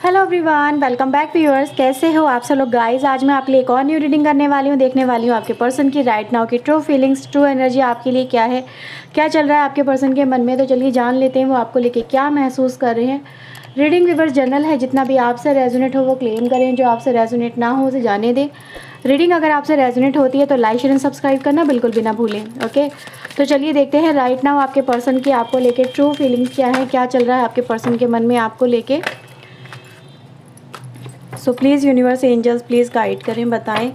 Hello everyone, welcome back viewers. कैसे हो आप सब लोग गाइस। आज मैं आपके लिए एक और न्यू रीडिंग करने वाली हूँ। देखने वाली हूँ आपके पर्सन की राइट नाउ की ट्रू फीलिंग्स, ट्रू एनर्जी आपके लिए क्या है, क्या चल रहा है आपके पर्सन के मन में। तो चलिए जान लेते हैं वो आपको लेके क्या महसूस कर रहे हैं। रीडिंग व्यूअर्स जनरल है, जितना भी आपसे रेजोनेट हो वो क्लेम करें, जो आपसे रेजोनेट ना हो उसे जाने दें। रीडिंग अगर आपसे रेजोनेट होती है तो लाइक शेयर एंड सब्सक्राइब करना बिल्कुल भी ना भूलें। ओके, तो चलिए देखते हैं राइट नाउ आपके पर्सन की आपको लेके ट्रू फीलिंग्स क्या है, क्या चल रहा है आपके पर्सन के मन में आपको लेके। So please universe angels please guide करें, बताएं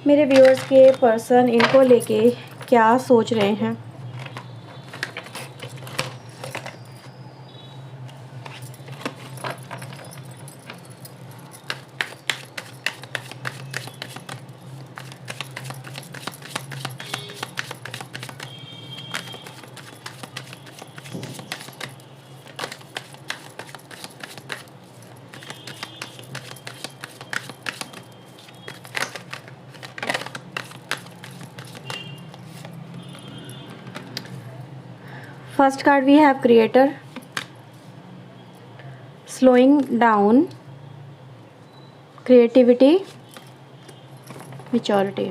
मेरे व्यूअर्स के पर्सन इनको लेके क्या सोच रहे हैं। First card we have creator, slowing down, creativity, maturity,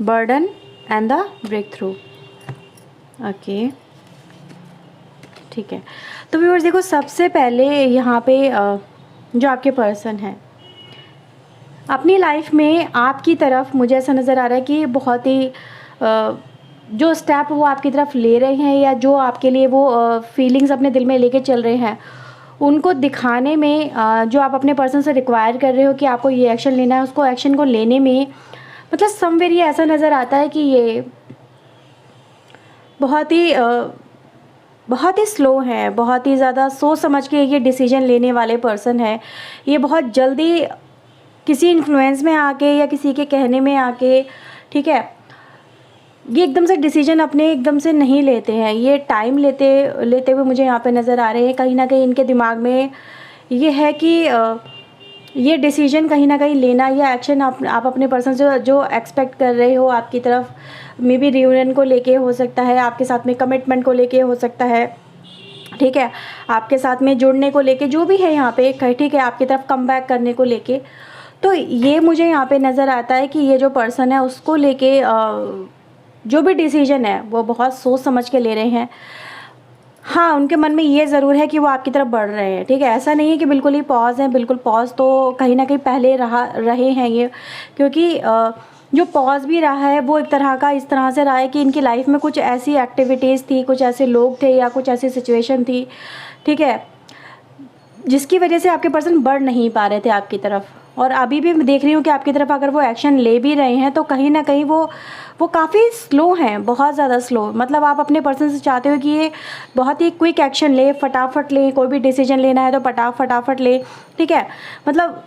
burden and the breakthrough. Okay ठीक है, तो व्यूअर्स देखो, सबसे पहले यहाँ पे जो आपके पर्सन है अपनी लाइफ में आपकी तरफ मुझे ऐसा नज़र आ रहा है कि बहुत ही जो स्टेप वो आपकी तरफ ले रहे हैं या जो आपके लिए वो फीलिंग्स अपने दिल में लेके चल रहे हैं, उनको दिखाने में जो आप अपने पर्सन से रिक्वायर कर रहे हो कि आपको ये एक्शन लेना है, उसको एक्शन को लेने में मतलब समवेयर ये ऐसा नज़र आता है कि ये बहुत ही स्लो है, बहुत ही ज़्यादा सोच समझ के ये डिसीजन लेने वाले पर्सन है। ये बहुत जल्दी किसी इन्फ्लुएंस में आके या किसी के कहने में आके, ठीक है, ये एकदम से डिसीजन अपने एकदम से नहीं लेते हैं। ये टाइम लेते हुए मुझे यहाँ पे नज़र आ रहे हैं। कहीं ना कहीं इनके दिमाग में ये है कि ये डिसीजन कहीं ना कहीं लेना या एक्शन आप अपने पर्सन से जो एक्सपेक्ट कर रहे हो आपकी तरफ, मे बी रियूनियन को लेके हो सकता है, आपके साथ में कमिटमेंट को लेके हो सकता है, ठीक है, आपके साथ में जुड़ने को लेके जो भी है यहाँ पे, ठीक है, आपकी तरफ कम बैक करने को लेके। तो ये मुझे यहाँ पे नज़र आता है कि ये जो पर्सन है उसको लेके जो भी डिसीजन है वो बहुत सोच समझ के ले रहे हैं। हाँ, उनके मन में ये ज़रूर है कि वो आपकी तरफ बढ़ रहे हैं, ठीक है, ऐसा नहीं है कि बिल्कुल ही पॉज है। बिल्कुल पॉज तो कहीं ना कहीं पहले रहे हैं ये, क्योंकि जो पॉज भी रहा है वो एक तरह का इस तरह से रहा है कि इनकी लाइफ में कुछ ऐसी एक्टिविटीज़ थी, कुछ ऐसे लोग थे या कुछ ऐसी सिचुएशन थी, ठीक है, जिसकी वजह से आपके पर्सन बढ़ नहीं पा रहे थे आपकी तरफ। और अभी भी मैं देख रही हूँ कि आपकी तरफ अगर वो एक्शन ले भी रहे हैं तो कहीं ना कहीं वो काफ़ी स्लो हैं, बहुत ज़्यादा स्लो। मतलब आप अपने पर्सन से चाहते हो कि ये बहुत ही क्विक एक्शन ले, फटाफट ले, कोई भी डिसीजन लेना है तो फटाफट ले, ठीक है, मतलब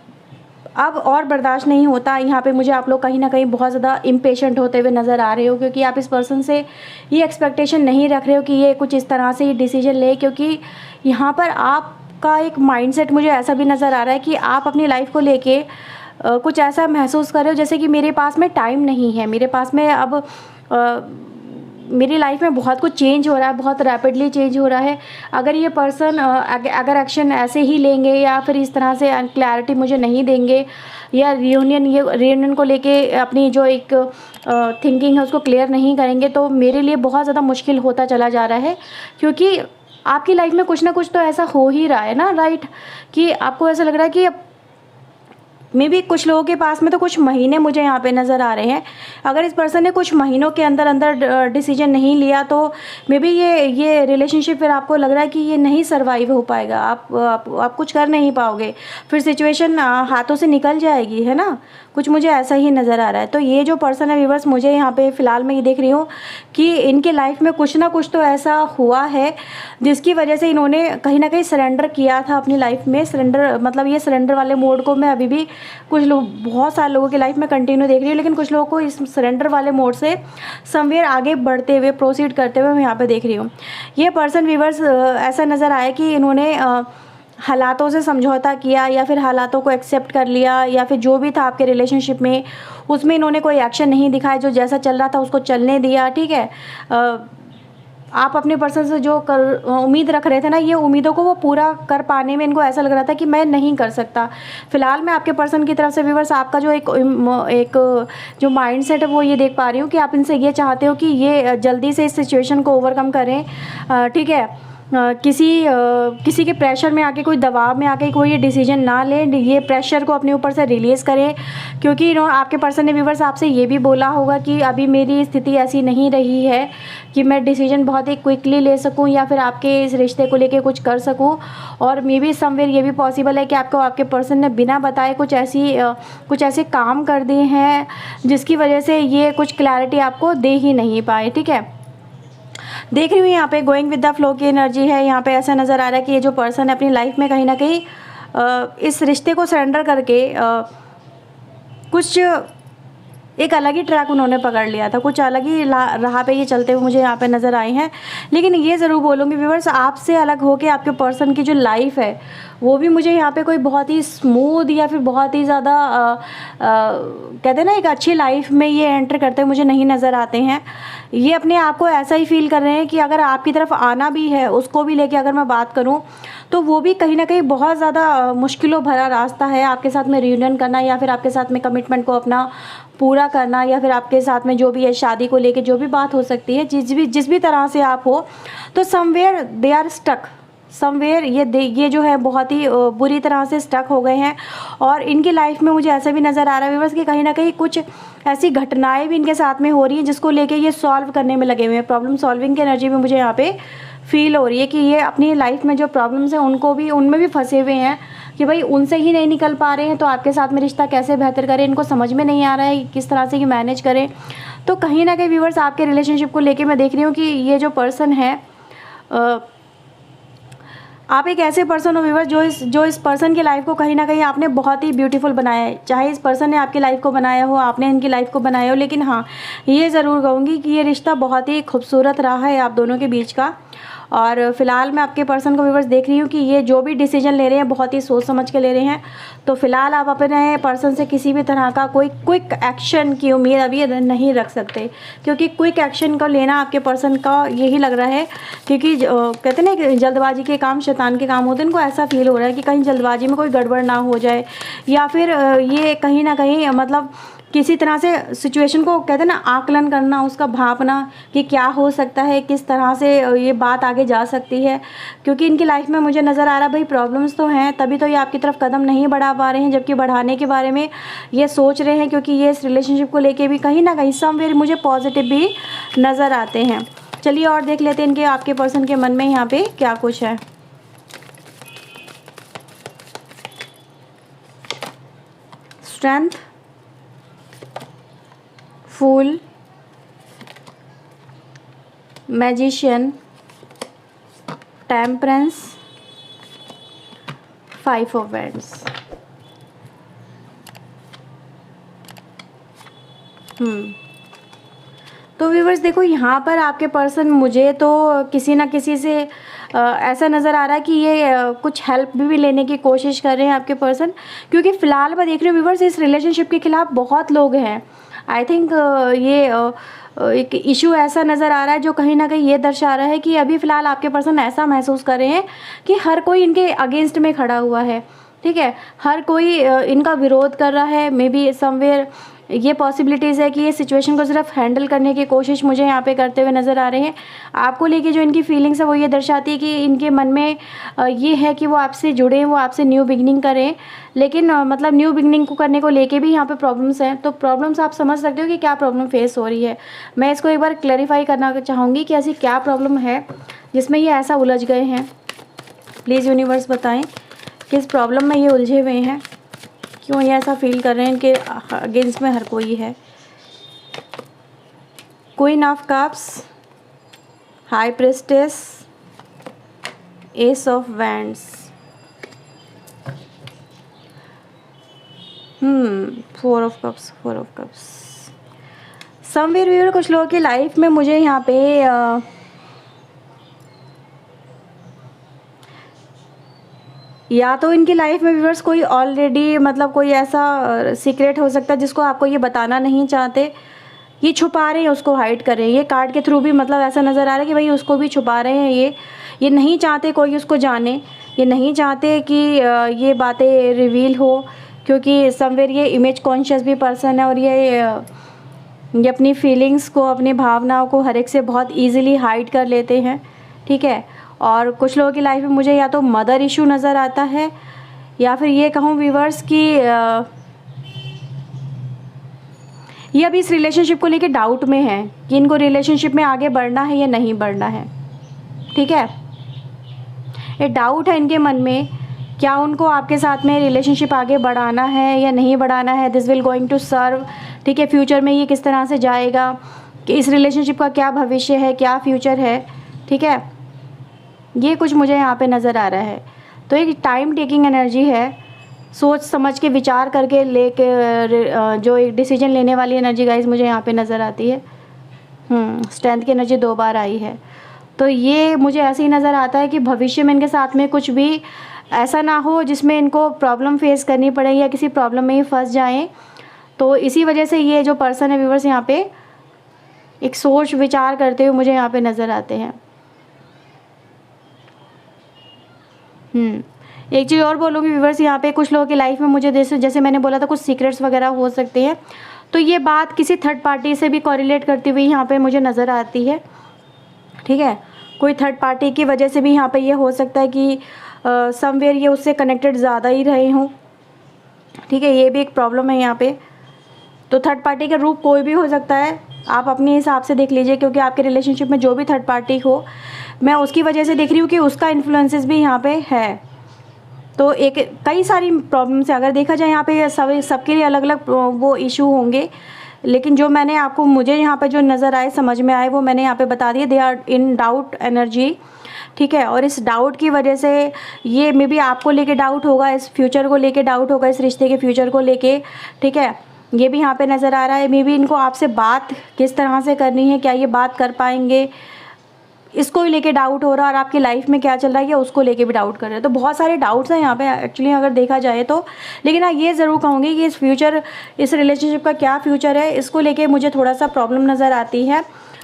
अब और बर्दाश्त नहीं होता। यहाँ पे मुझे आप लोग कहीं ना कहीं बहुत ज़्यादा इम्पेशेंट होते हुए नज़र आ रहे हो, क्योंकि आप इस पर्सन से ये एक्सपेक्टेशन नहीं रख रहे हो कि ये कुछ इस तरह से ही डिसीजन ले, क्योंकि यहाँ पर आपका एक माइंडसेट मुझे ऐसा भी नज़र आ रहा है कि आप अपनी लाइफ को लेके कुछ ऐसा महसूस कर रहे हो जैसे कि मेरे पास में टाइम नहीं है, मेरे पास में अब मेरी लाइफ में बहुत कुछ चेंज हो रहा है, बहुत रैपिडली चेंज हो रहा है। अगर ये पर्सन अगर एक्शन ऐसे ही लेंगे या फिर इस तरह से क्लैरिटी मुझे नहीं देंगे या रियूनियन को लेके अपनी जो एक थिंकिंग है उसको क्लियर नहीं करेंगे, तो मेरे लिए बहुत ज़्यादा मुश्किल होता चला जा रहा है। क्योंकि आपकी लाइफ में कुछ ना कुछ तो ऐसा हो ही रहा है ना, राइट, कि आपको ऐसा लग रहा है कि मे बी कुछ लोगों के पास में तो कुछ महीने मुझे यहाँ पे नज़र आ रहे हैं। अगर इस पर्सन ने कुछ महीनों के अंदर डिसीजन नहीं लिया तो मे बी ये रिलेशनशिप फिर आपको लग रहा है कि ये नहीं सरवाइव हो पाएगा, आप कुछ कर नहीं पाओगे, फिर सिचुएशन हाथों से निकल जाएगी, है ना, कुछ मुझे ऐसा ही नज़र आ रहा है। तो ये जो पर्सन है व्यूअर्स, मुझे यहाँ पे फ़िलहाल मैं ये देख रही हूँ कि इनके लाइफ में कुछ ना कुछ तो ऐसा हुआ है जिसकी वजह से इन्होंने कहीं ना कहीं सरेंडर किया था अपनी लाइफ में। सरेंडर मतलब ये सरेंडर वाले मोड को मैं अभी भी कुछ लोग, बहुत सारे लोगों की लाइफ में कंटिन्यू देख रही हूँ, लेकिन कुछ लोगों को इस सरेंडर वाले मोड से समवेयर आगे बढ़ते हुए, प्रोसीड करते हुए मैं यहाँ पे देख रही हूँ। ये पर्सन व्यूअर्स ऐसा नज़र आया कि इन्होंने हालातों से समझौता किया या फिर हालातों को एक्सेप्ट कर लिया, या फिर जो भी था आपके रिलेशनशिप में उसमें इन्होंने कोई एक्शन नहीं दिखाया, जो जैसा चल रहा था उसको चलने दिया, ठीक है। आप अपने पर्सन से जो उम्मीद रख रहे थे ना, ये उम्मीदों को वो पूरा कर पाने में इनको ऐसा लग रहा था कि मैं नहीं कर सकता। फिलहाल मैं आपके पर्सन की तरफ से व्यूअर्स आपका जो एक जो माइंडसेट है वो ये देख पा रही हूँ कि आप इनसे ये चाहते हो कि ये जल्दी से इस सिचुएशन को ओवरकम करें, ठीक है। किसी के प्रेशर में आके, कोई दबाव में आके कोई ये डिसीजन ना ले, ये प्रेशर को अपने ऊपर से रिलीज़ करें। क्योंकि आपके पर्सन ने व्यूअर्स आपसे ये भी बोला होगा कि अभी मेरी स्थिति ऐसी नहीं रही है कि मैं डिसीजन बहुत ही क्विकली ले सकूं या फिर आपके इस रिश्ते को लेके कुछ कर सकूं। और मे बी समवेयर ये भी पॉसिबल है कि आपको आपके पर्सन ने बिना बताए कुछ ऐसे काम कर दिए हैं जिसकी वजह से ये कुछ क्लैरिटी आपको दे ही नहीं पाए, ठीक है। देख रही हूँ यहाँ पे गोइंग विद द फ्लो की एनर्जी है। यहाँ पे ऐसा नज़र आ रहा है कि ये जो पर्सन है अपनी लाइफ में कहीं ना कहीं इस रिश्ते को सरेंडर करके कुछ एक अलग ही ट्रैक उन्होंने पकड़ लिया था, कुछ अलग ही राह पे ये चलते हुए मुझे यहाँ पे नज़र आए हैं। लेकिन ये ज़रूर बोलूँगी व्यूअर्स, आपसे अलग होके आपके पर्सन की जो लाइफ है वो भी मुझे यहाँ पे कोई बहुत ही स्मूथ या फिर बहुत ही ज़्यादा कहते हैं ना एक अच्छी लाइफ में ये एंटर करते मुझे नहीं नज़र आते हैं। ये अपने आप को ऐसा ही फील कर रहे हैं कि अगर आपकी तरफ आना भी है, उसको भी लेके अगर मैं बात करूं तो वो भी कहीं ना कहीं बहुत ज़्यादा मुश्किलों भरा रास्ता है आपके साथ में रियूनियन करना, या फिर आपके साथ में कमिटमेंट को अपना पूरा करना, या फिर आपके साथ में जो भी है शादी को लेके जो भी बात हो सकती है, जिस भी तरह से आप हो, तो somewhere they are stuck somewhere. ये जो है बहुत ही बुरी तरह से स्टक हो गए हैं। और इनकी लाइफ में मुझे ऐसा भी नज़र आ रहा है बस कि कहीं ना कहीं कुछ ऐसी घटनाएं भी इनके साथ में हो रही हैं जिसको लेके ये सॉल्व करने में लगे हुए हैं। प्रॉब्लम सॉल्विंग की एनर्जी भी मुझे यहाँ पे फील हो रही है कि ये अपनी लाइफ में जो प्रॉब्लम्स हैं उनमें भी फंसे हुए हैं कि भाई उनसे ही नहीं निकल पा रहे हैं, तो आपके साथ में रिश्ता कैसे बेहतर करें, इनको समझ में नहीं आ रहा है किस तरह से ये मैनेज करें। तो कहीं ना कहीं व्यूअर्स आपके रिलेशनशिप को लेके मैं देख रही हूँ कि ये जो पर्सन है, आप एक ऐसे पर्सन हो व्यूअर्स जो इस पर्सन की लाइफ को कहीं ना कहीं आपने बहुत ही ब्यूटीफुल बनाया है। चाहे इस पर्सन ने आपकी लाइफ को बनाया हो, आपने इनकी लाइफ को बनाया हो, लेकिन हाँ ये ज़रूर कहूँगी कि ये रिश्ता बहुत ही खूबसूरत रहा है आप दोनों के बीच का। और फिलहाल मैं आपके पर्सन को व्यूअर्स देख रही हूँ कि ये जो भी डिसीजन ले रहे हैं बहुत ही सोच समझ के ले रहे हैं। तो फिलहाल आप अपने पर्सन से किसी भी तरह का कोई क्विक एक्शन की उम्मीद अभी नहीं रख सकते, क्योंकि क्विक एक्शन को लेना आपके पर्सन का यही लग रहा है। क्योंकि कहते हैं ना कि जल्दबाजी के काम शैतान के काम होते हैं, इनको ऐसा फील हो रहा है कि कहीं जल्दबाजी में कोई गड़बड़ ना हो जाए, या फिर ये कहीं ना कहीं मतलब किसी तरह से सिचुएशन को कहते हैं ना आकलन करना, उसका भापना कि क्या हो सकता है, किस तरह से ये बात आगे जा सकती है। क्योंकि इनकी लाइफ में मुझे नज़र आ रहा है भाई प्रॉब्लम्स तो हैं, तभी तो ये आपकी तरफ कदम नहीं बढ़ा पा रहे हैं, जबकि बढ़ाने के बारे में ये सोच रहे हैं। क्योंकि ये इस रिलेशनशिप को लेके भी कहीं ना कहीं समवेयर मुझे पॉजिटिव भी नज़र आते हैं। चलिए और देख लेते हैं इनके आपके पर्सन के मन में यहाँ पे क्या कुछ है। Strength, fool, magician, temperance, 5 of wands. तो व्यूअर्स देखो यहाँ पर आपके पर्सन मुझे तो किसी ना किसी से ऐसा नज़र आ रहा है कि ये कुछ हेल्प भी लेने की कोशिश कर रहे हैं आपके पर्सन। क्योंकि फ़िलहाल मैं देख रही हूँ व्यूअर्स इस रिलेशनशिप के खिलाफ बहुत लोग हैं। आई थिंक ये एक इशू ऐसा नज़र आ रहा है जो कहीं ना कहीं ये दर्शा रहा है कि अभी फ़िलहाल आपके पर्सन ऐसा महसूस कर रहे हैं कि हर कोई इनके अगेंस्ट में खड़ा हुआ है, ठीक है। हर कोई इनका विरोध कर रहा है। मे बी समवेयर ये पॉसिबिलिटीज़ है कि ये सिचुएशन को सिर्फ हैंडल करने की कोशिश मुझे यहाँ पे करते हुए नज़र आ रहे हैं। आपको लेके जो इनकी फीलिंग्स है वो ये दर्शाती है कि इनके मन में ये है कि वो आपसे जुड़ें, वो आपसे न्यू बिगनिंग करें। लेकिन मतलब न्यू बिगनिंग को करने को लेके भी यहाँ पे प्रॉब्लम्स हैं। तो प्रॉब्लम्स आप समझ सकते हो कि क्या प्रॉब्लम फेस हो रही है। मैं इसको एक बार क्लैरिफाई करना चाहूँगी कि ऐसी क्या प्रॉब्लम है जिसमें ये ऐसा उलझ गए हैं। प्लीज़ यूनिवर्स बताएँ किस प्रॉब्लम में ये उलझे हुए हैं, क्यों ये ऐसा फील कर रहे हैं कि अगेंस्ट में हर कोई है। Queen of cups, high priestess, S of wands, 4 of cups, 4 of cups. Somewhere viewer कुछ लोगों की लाइफ में मुझे यहाँ पे या तो इनकी लाइफ में व्यूअर्स कोई ऑलरेडी मतलब कोई ऐसा सीक्रेट हो सकता है जिसको आपको ये बताना नहीं चाहते, ये छुपा रहे हैं, उसको हाइड कर रहे हैं। ये कार्ड के थ्रू भी मतलब ऐसा नज़र आ रहा है कि भाई उसको भी छुपा रहे हैं। ये नहीं चाहते कोई उसको जाने, ये नहीं चाहते कि ये बातें रिवील हो, क्योंकि समवेयर ये इमेज कॉन्शियस भी पर्सन है और ये अपनी फीलिंग्स को, अपनी भावनाओं को हर एक से बहुत ईजिली हाइड कर लेते हैं, ठीक है। और कुछ लोगों की लाइफ में मुझे या तो मदर इशू नज़र आता है, या फिर ये कहूँ व्यूअर्स कि ये अभी इस रिलेशनशिप को लेके डाउट में है कि इनको रिलेशनशिप में आगे बढ़ना है या नहीं बढ़ना है, ठीक है। ये डाउट है इनके मन में, क्या उनको आपके साथ में रिलेशनशिप आगे बढ़ाना है या नहीं बढ़ाना है, this will going to serve, ठीक है। फ्यूचर में ये किस तरह से जाएगा, कि इस रिलेशनशिप का क्या भविष्य है, क्या फ्यूचर है, ठीक है। ये कुछ मुझे यहाँ पे नज़र आ रहा है। तो एक टाइम टेकिंग एनर्जी है, सोच समझ के विचार करके लेके जो एक डिसीजन लेने वाली एनर्जी गाइस मुझे यहाँ पे नज़र आती है। स्ट्रेंथ की एनर्जी 2 बार आई है। तो ये मुझे ऐसे ही नज़र आता है कि भविष्य में इनके साथ में कुछ भी ऐसा ना हो जिसमें इनको प्रॉब्लम फेस करनी पड़े या किसी प्रॉब्लम में ही फंस जाएं। तो इसी वजह से ये जो पर्सन है व्यूअर्स यहाँ पे एक सोच विचार करते हुए मुझे यहाँ पे नज़र आते हैं। एक चीज़ और बोलूँगी व्यूअर्स, यहाँ पे कुछ लोगों की लाइफ में मुझे जैसे मैंने बोला था कुछ सीक्रेट्स वगैरह हो सकते हैं, तो ये बात किसी थर्ड पार्टी से भी कॉरिलेट करती हुई यहाँ पे मुझे नज़र आती है, ठीक है। कोई थर्ड पार्टी की वजह से भी यहाँ पे ये हो सकता है कि समवेयर ये उससे कनेक्टेड ज़्यादा ही रहे हों, ठीक है। ये भी एक प्रॉब्लम है यहाँ पे। तो थर्ड पार्टी का रूप कोई भी हो सकता है, आप अपने हिसाब से देख लीजिए, क्योंकि आपके रिलेशनशिप में जो भी थर्ड पार्टी हो, मैं उसकी वजह से देख रही हूँ कि उसका इन्फ्लुएंसेस भी यहाँ पे है। तो एक कई सारी प्रॉब्लम्स है, अगर देखा जाए यहाँ पे सबके लिए अलग अलग वो इशू होंगे, लेकिन जो मैंने आपको मुझे यहाँ पे जो नज़र आए, समझ में आए, वो मैंने यहाँ पे बता दिए। They are in doubt energy, ठीक है। और इस डाउट की वजह से ये मे बी आपको लेके डाउट होगा, इस फ्यूचर को लेके डाउट होगा, इस रिश्ते के फ्यूचर को लेके, ठीक है। ये भी यहाँ पे नज़र आ रहा है। मे बी इनको आपसे बात किस तरह से करनी है, क्या ये बात कर पाएंगे, इसको भी लेके डाउट हो रहा है। और आपकी लाइफ में क्या चल रहा है या उसको लेके भी डाउट कर रहे हैं। तो बहुत सारे डाउट्स हैं यहाँ पे एक्चुअली अगर देखा जाए तो। लेकिन हाँ, ये ज़रूर कहूँगी कि इस रिलेशनशिप का क्या फ्यूचर है, इसको लेके मुझे थोड़ा सा प्रॉब्लम नज़र आती है।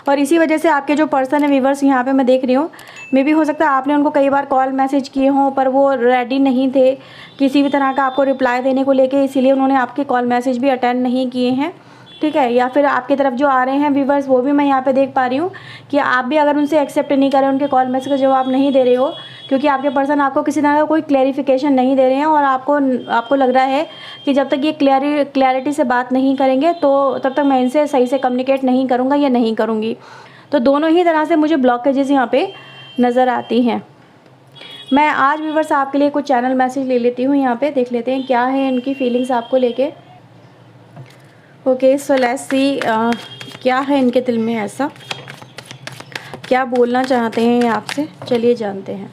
और इसी वजह से आपके जो पर्सन है व्यूअर्स यहाँ पे मैं देख रही हूँ, मे बी हो सकता है आपने उनको कई बार कॉल मैसेज किए हों, पर वो रेडी नहीं थे किसी भी तरह का आपको रिप्लाई देने को लेके, इसीलिए उन्होंने आपके कॉल मैसेज भी अटेंड नहीं किए हैं, ठीक है। या फिर आपकी तरफ जो आ रहे हैं व्यूअर्स, वो भी मैं यहाँ पे देख पा रही हूँ कि आप भी अगर उनसे एक्सेप्ट नहीं करें, उनके कॉल मैसेज का जवाब नहीं दे रहे हो, क्योंकि आपके पर्सन आपको किसी तरह का कोई क्लैरिफिकेशन नहीं दे रहे हैं। और आपको लग रहा है कि जब तक ये क्लैरिटी से बात नहीं करेंगे तो तब तक मैं इनसे सही से कम्युनिकेट नहीं करूँगा या नहीं करूँगी। तो दोनों ही तरह से मुझे ब्लॉकेजेस यहाँ पे नज़र आती हैं। मैं आज व्यूअर्स आपके लिए कुछ चैनल मैसेज ले लेती हूँ, यहाँ पे देख लेते हैं क्या है इनकी फीलिंग्स आपको लेके। ओके, सो लेट्स सी क्या है इनके दिल में, ऐसा क्या बोलना चाहते हैं ये आपसे, चलिए जानते हैं।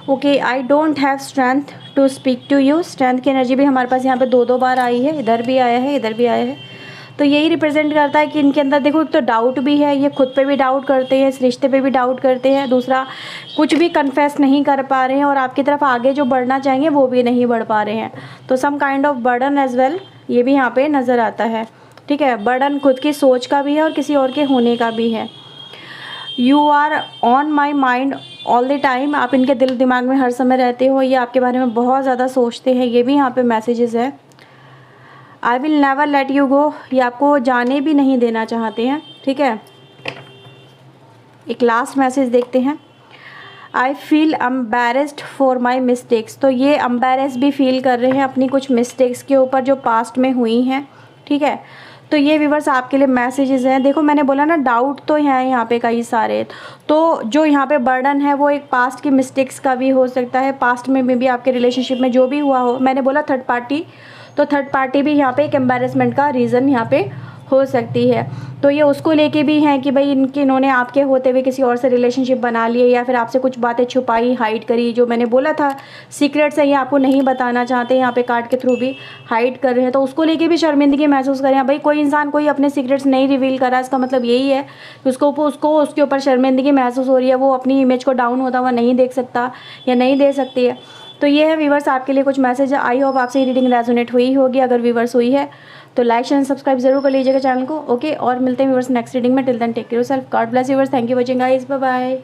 Okay, I don't have strength to speak to you. Strength की एनर्जी भी हमारे पास यहाँ पे 2 बार आई है, इधर भी आया है, इधर भी आया है। तो यही रिप्रेजेंट करता है कि इनके अंदर देखो एक तो डाउट भी है, ये खुद पे भी डाउट करते हैं, इस रिश्ते पे भी डाउट करते हैं, दूसरा कुछ भी कन्फेस नहीं कर पा रहे हैं और आपकी तरफ आगे जो बढ़ना चाहेंगे वो भी नहीं बढ़ पा रहे हैं। तो some kind of burden as well ये भी यहाँ पे नज़र आता है, ठीक है। बर्डन खुद की सोच का भी है और किसी और के होने का भी है। You are on my mind all the time, आप इनके दिल दिमाग में हर समय रहते हो, ये आपके बारे में बहुत ज़्यादा सोचते हैं, ये भी यहाँ पे मैसेजेस है। I will never let you go, ये आपको जाने भी नहीं देना चाहते हैं, ठीक है। एक लास्ट मैसेज देखते हैं। I feel embarrassed for my mistakes, तो ये एम्बेरस भी फील कर रहे हैं अपनी कुछ मिस्टेक्स के ऊपर जो पास्ट में हुई हैं, ठीक है। तो ये व्यूअर्स आपके लिए मैसेजेस हैं। देखो मैंने बोला ना डाउट तो हैं यहाँ पे कई सारे, तो जो यहाँ पे बर्डन है वो एक पास्ट की मिस्टेक्स का भी हो सकता है, पास्ट में भी आपके रिलेशनशिप में जो भी हुआ हो। मैंने बोला थर्ड पार्टी, तो थर्ड पार्टी भी यहाँ पे एक एम्बेरसमेंट का रीज़न यहाँ पे हो सकती है। तो ये उसको लेके भी हैं कि भाई इन्होंने आपके होते हुए किसी और से रिलेशनशिप बना लिए या फिर आपसे कुछ बातें छुपाई, हाइड करी, जो मैंने बोला था सीक्रेट्स है ये आपको नहीं बताना चाहते, यहाँ पे कार्ड के थ्रू भी हाइड कर रहे हैं। तो उसको लेके भी शर्मिंदगी महसूस करें। भाई कोई इंसान कोई अपने सीक्रेट्स नहीं रिवील करा, इसका मतलब यही है कि उसको उसके ऊपर शर्मिंदगी महसूस हो रही है, वो अपनी इमेज को डाउन होता हुआ नहीं देख सकता या नहीं दे सकती है। तो ये है व्यूवर्स आपके लिए कुछ मैसेज। आई होप आपसे ये रीडिंग रेजोनेट हुई होगी। अगर व्यूवर्स हुई है तो लाइक शेयर सब्सक्राइब जरूर कर लीजिएगा चैनल को। ओके, और मिलते हैं व्यूवर्स नेक्स्ट रीडिंग में। Till then take care yourself, God bless viewers, thank you watching guys, bye bye.